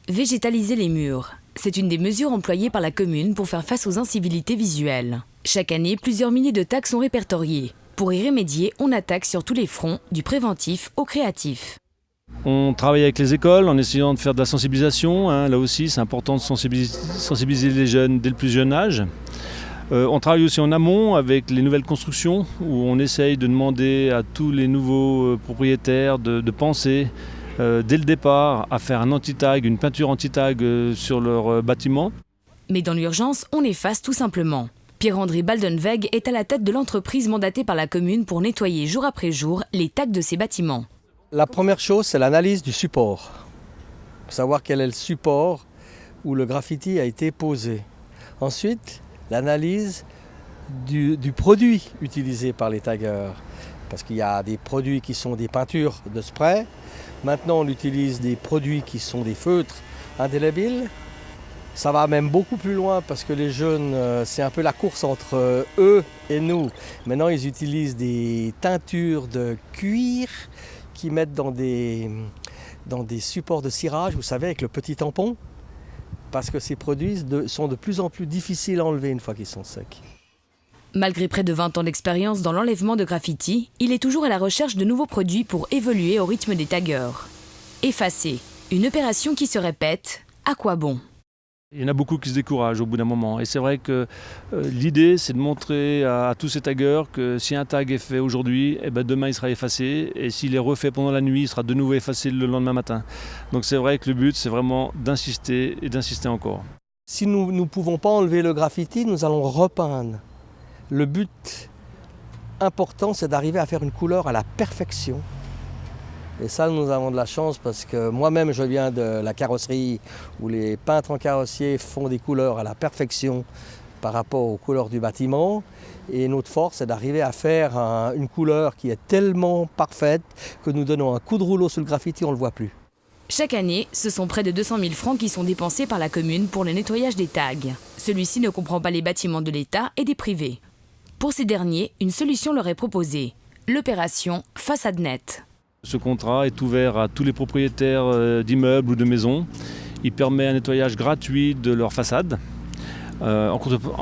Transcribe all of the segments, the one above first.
Végétaliser les murs. C'est une des mesures employées par la commune pour faire face aux incivilités visuelles. Chaque année, plusieurs milliers de tags sont répertoriés. Pour y remédier, on attaque sur tous les fronts, du préventif au créatif. On travaille avec les écoles en essayant de faire de la sensibilisation. Là aussi, c'est important de sensibiliser les jeunes dès le plus jeune âge. On travaille aussi en amont avec les nouvelles constructions où on essaye de demander à tous les nouveaux propriétaires de penser dès le départ à faire un anti-tag, une peinture anti-tag sur leur bâtiment. Mais dans l'urgence, on efface tout simplement. Pierre-André Baldenweg est à la tête de l'entreprise mandatée par la commune pour nettoyer jour après jour les tags de ses bâtiments. La première chose, c'est l'analyse du support. Savoir quel est le support où le graffiti a été posé. Ensuite, l'analyse du produit utilisé par les taggeurs. Parce qu'il y a des produits qui sont des peintures de spray. Maintenant, on utilise des produits qui sont des feutres indélébiles. Ça va même beaucoup plus loin parce que les jeunes, c'est un peu la course entre eux et nous. Maintenant, ils utilisent des teintures de cuir qu'ils mettent dans des supports de cirage, vous savez, avec le petit tampon. Parce que ces produits sont de plus en plus difficiles à enlever une fois qu'ils sont secs. Malgré près de 20 ans d'expérience dans l'enlèvement de graffiti, il est toujours à la recherche de nouveaux produits pour évoluer au rythme des taggeurs. Effacer, une opération qui se répète, à quoi bon ? Il y en a beaucoup qui se découragent au bout d'un moment. Et c'est vrai que l'idée, c'est de montrer à tous ces taggeurs que si un tag est fait aujourd'hui, demain il sera effacé. Et s'il est refait pendant la nuit, il sera de nouveau effacé le lendemain matin. Donc c'est vrai que le but, c'est vraiment d'insister et d'insister encore. Si nous ne pouvons pas enlever le graffiti, nous allons repeindre. Le but important, c'est d'arriver à faire une couleur à la perfection. Et ça, nous avons de la chance parce que moi-même, je viens de la carrosserie où les peintres en carrossier font des couleurs à la perfection par rapport aux couleurs du bâtiment. Et notre force, c'est d'arriver à faire une couleur qui est tellement parfaite que nous donnons un coup de rouleau sur le graffiti, on ne le voit plus. Chaque année, ce sont près de 200 000 francs qui sont dépensés par la commune pour le nettoyage des tags. Celui-ci ne comprend pas les bâtiments de l'État et des privés. Pour ces derniers, une solution leur est proposée, l'opération Façade Nette. Ce contrat est ouvert à tous les propriétaires d'immeubles ou de maisons. Il permet un nettoyage gratuit de leur façade. En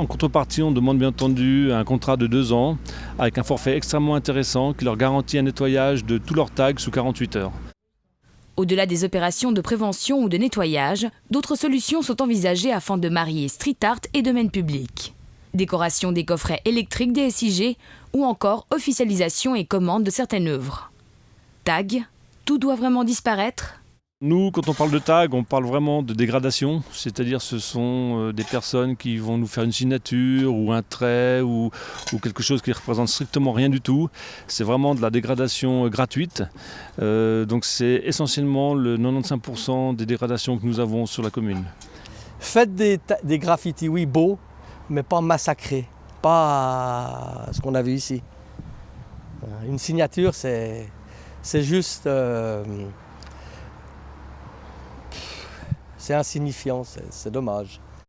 contrepartie, on demande bien entendu un contrat de 2 ans avec un forfait extrêmement intéressant qui leur garantit un nettoyage de tous leurs tags sous 48 heures. Au-delà des opérations de prévention ou de nettoyage, d'autres solutions sont envisagées afin de marier street art et domaine public. Décoration des coffrets électriques des SIG ou encore officialisation et commande de certaines œuvres. Tag, tout doit vraiment disparaître ? Nous, quand on parle de tag, on parle vraiment de dégradation, c'est-à-dire ce sont des personnes qui vont nous faire une signature ou un trait ou quelque chose qui ne représente strictement rien du tout. C'est vraiment de la dégradation gratuite. Donc c'est essentiellement le 95% des dégradations que nous avons sur la commune. Faites des graffitis, oui, beaux, mais pas massacrés, pas ce qu'on a vu ici. Une signature, c'est juste... c'est insignifiant, c'est dommage.